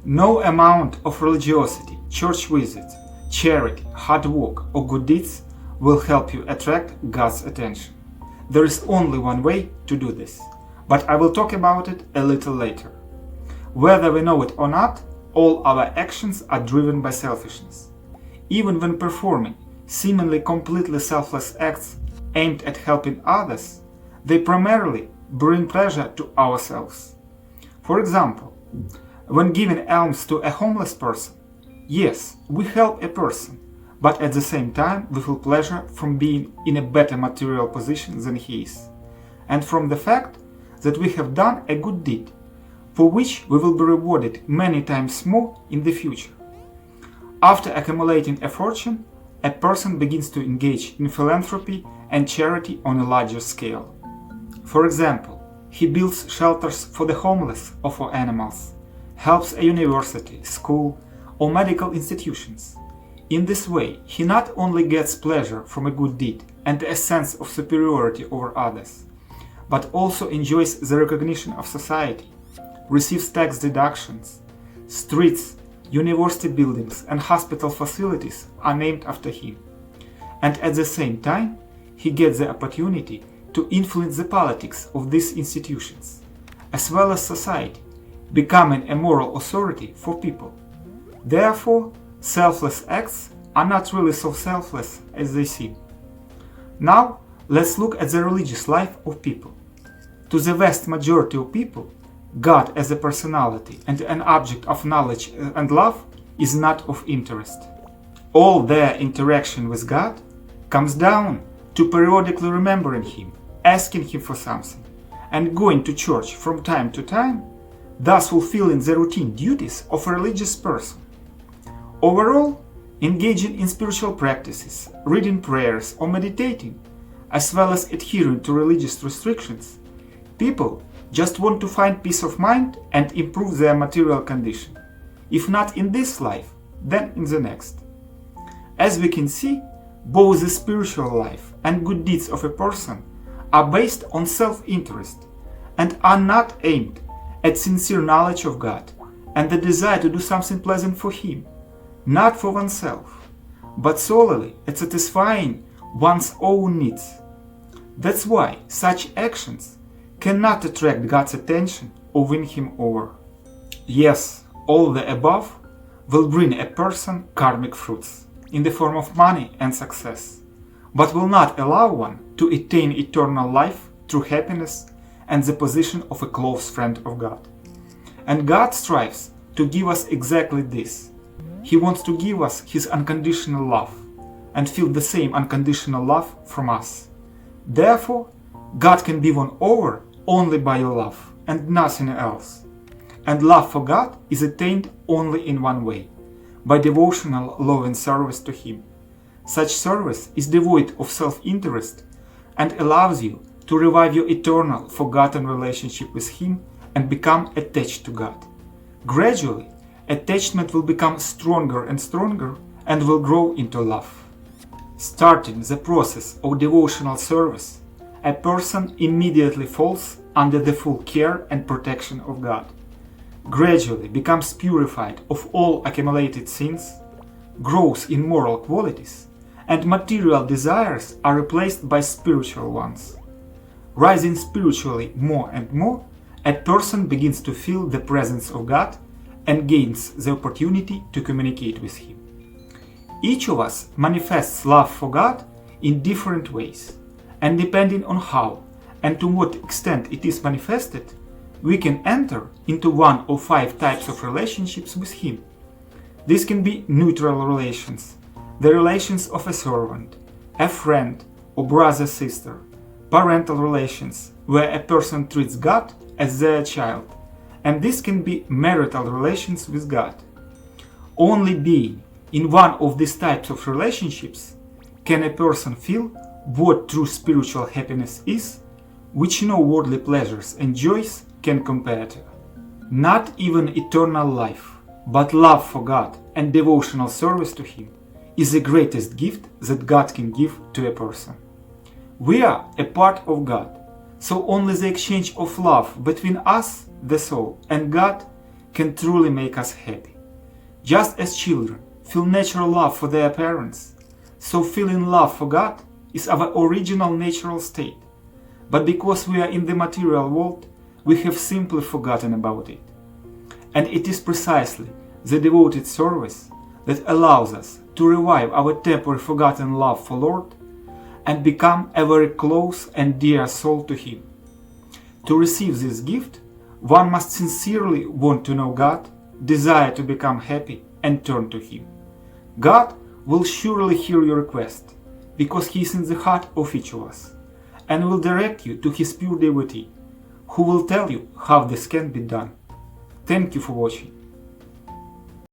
No amount of religiosity, church visits, charity, hard work, or good deeds will help you attract God's attention. There is only one way to do this, but I will talk about it a little later. Whether we know it or not, all our actions are driven by selfishness. Even when performing seemingly completely selfless acts aimed at helping others, they primarily bring pleasure to ourselves. For example, when giving alms to a homeless person, yes, we help a person, but at the same time we feel pleasure from being in a better material position than he is, and from the fact that we have done a good deed, for which we will be rewarded many times more in the future. After accumulating a fortune, a person begins to engage in philanthropy and charity on a larger scale. For example, he builds shelters for the homeless or for animals, helps a university, school, or medical institutions. In this way, he not only gets pleasure from a good deed and a sense of superiority over others, but also enjoys the recognition of society, receives tax deductions. Streets, university buildings, and hospital facilities are named after him. And at the same time, he gets the opportunity to influence the politics of these institutions, as well as society, becoming a moral authority for people. Therefore, selfless acts are not really so selfless as they seem. Now, let's look at the religious life of people. To the vast majority of people, God as a personality and an object of knowledge and love is not of interest. All their interaction with God comes down to periodically remembering Him, asking Him for something, and going to church from time to time, thus fulfilling the routine duties of a religious person. Overall, engaging in spiritual practices, reading prayers or meditating, as well as adhering to religious restrictions, people just want to find peace of mind and improve their material condition. If not in this life, then in the next. As we can see, both the spiritual life and good deeds of a person are based on self-interest and are not aimed at sincere knowledge of God and the desire to do something pleasant for Him, not for oneself, but solely at satisfying one's own needs. That's why such actions cannot attract God's attention or win Him over. Yes, all the above will bring a person karmic fruits in the form of money and success, but will not allow one to attain eternal life through happiness and the position of a close friend of God. And God strives to give us exactly this. He wants to give us His unconditional love and feel the same unconditional love from us. Therefore, God can be won over only by your love and nothing else. And love for God is attained only in one way, by devotional love and service to Him. Such service is devoid of self-interest and allows you to revive your eternal, forgotten relationship with Him and become attached to God. Gradually, attachment will become stronger and stronger and will grow into love. Starting the process of devotional service, a person immediately falls under the full care and protection of God, gradually becomes purified of all accumulated sins, grows in moral qualities, and material desires are replaced by spiritual ones. Rising spiritually more and more, a person begins to feel the presence of God and gains the opportunity to communicate with Him. Each of us manifests love for God in different ways, and depending on how and to what extent it is manifested, we can enter into one of 5 types of relationships with Him. These can be neutral relations, the relations of a servant, a friend or brother-sister, parental relations, where a person treats God as their child, and this can be marital relations with God. Only being in one of these types of relationships can a person feel what true spiritual happiness is, which no worldly pleasures and joys can compare to. Not even eternal life, but love for God and devotional service to Him is the greatest gift that God can give to a person. We are a part of God, so only the exchange of love between us, the soul, and God can truly make us happy. Just as children feel natural love for their parents, so feeling love for God is our original natural state. But because we are in the material world, we have simply forgotten about it. And it is precisely the devoted service that allows us to revive our temporary forgotten love for Lord and become a very close and dear soul to Him. To receive this gift, one must sincerely want to know God, desire to become happy, and turn to Him. God will surely hear your request, because He is in the heart of each of us, and will direct you to His pure devotee, who will tell you how this can be done. Thank you for watching.